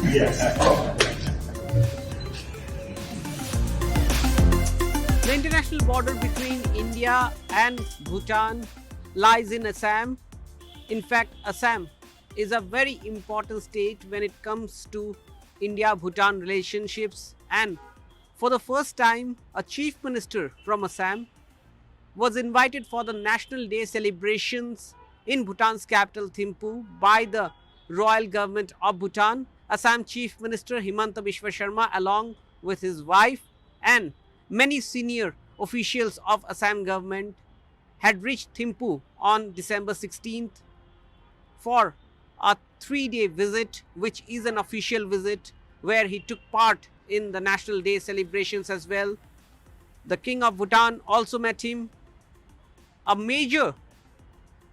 Yes. The international border between India and Bhutan lies in Assam. In fact, Assam is a very important state when it comes to India-Bhutan relationships, and for the first time, a chief minister from Assam was invited for the National Day celebrations in Bhutan's capital Thimphu by the royal government of Bhutan. Assam Chief Minister Himanta Biswa Sharma, along with his wife and many senior officials of Assam government, had reached Thimphu on December 16th for a 3-day visit, which is an official visit where he took part in the National Day celebrations as well. The King of Bhutan also met him. A major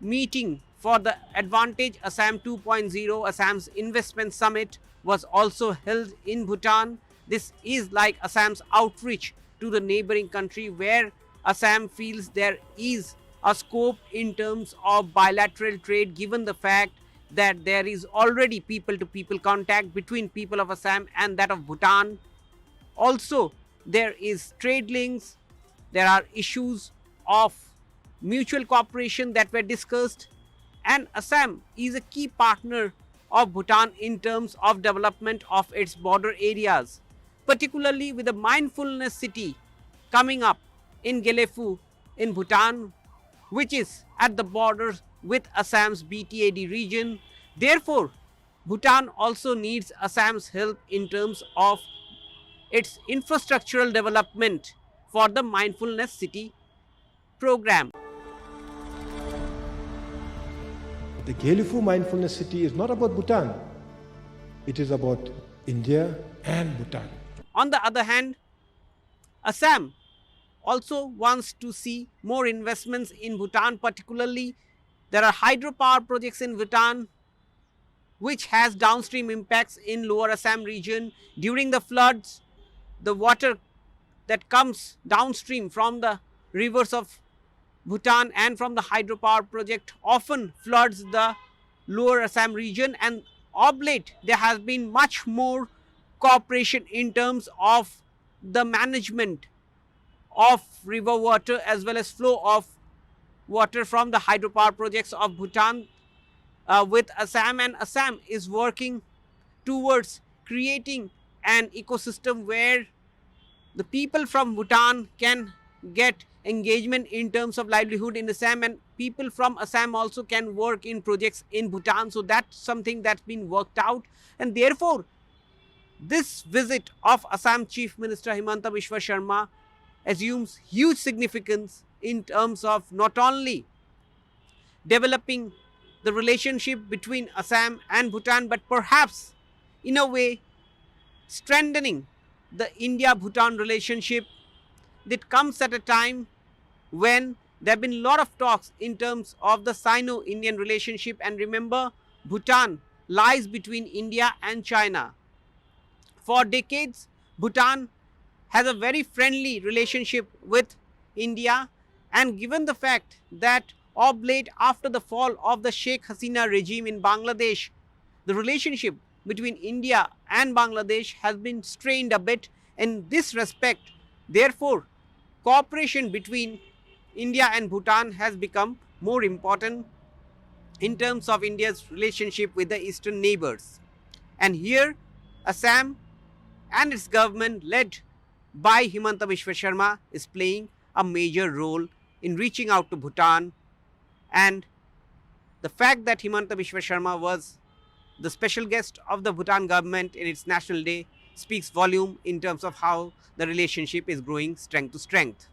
meeting for the Advantage Assam 2.0, Assam's investment summit, was also held in Bhutan. This is like Assam's outreach to the neighboring country, where Assam feels there is a scope in terms of bilateral trade, given the fact that there is already people-to-people contact between people of Assam and that of Bhutan. Also, there is trade links, there are issues of mutual cooperation that were discussed, and Assam is a key partner of Bhutan in terms of development of its border areas, particularly with the mindfulness city coming up in Gelefu in Bhutan, which is at the border with Assam's BTAD region. Therefore, Bhutan also needs Assam's help in terms of its infrastructural development for the mindfulness city program. The Gelefu Mindfulness City is not about Bhutan. It is about India and Bhutan. On the other hand, Assam also wants to see more investments in Bhutan. Particularly, there are hydropower projects in Bhutan which has downstream impacts in lower Assam region. During the floods, the water that comes downstream from the rivers of Bhutan and from the hydropower project often floods the lower Assam region, and of late there has been much more cooperation in terms of the management of river water as well as flow of water from the hydropower projects of Bhutan with Assam, and Assam is working towards creating an ecosystem where the people from Bhutan can get engagement in terms of livelihood in Assam, and people from Assam also can work in projects in Bhutan. So that's something that's been worked out, and therefore this visit of Assam Chief Minister Himanta Biswa Sharma assumes huge significance in terms of not only developing the relationship between Assam and Bhutan, but perhaps in a way strengthening the India-Bhutan relationship that comes at a time when there have been a lot of talks in terms of the Sino-Indian relationship. And remember, Bhutan lies between India and China. For decades, Bhutan has a very friendly relationship with India, and given the fact that of late, after the fall of the Sheikh Hasina regime in Bangladesh, the relationship between India and Bangladesh has been strained a bit. In this respect, therefore, cooperation between India and Bhutan has become more important in terms of India's relationship with the eastern neighbors. And here, Assam and its government, led by Himanta Biswa Sharma, is playing a major role in reaching out to Bhutan. And the fact that Himanta Biswa Sharma was the special guest of the Bhutan government in its National Day speaks volume in terms of how the relationship is growing strength to strength.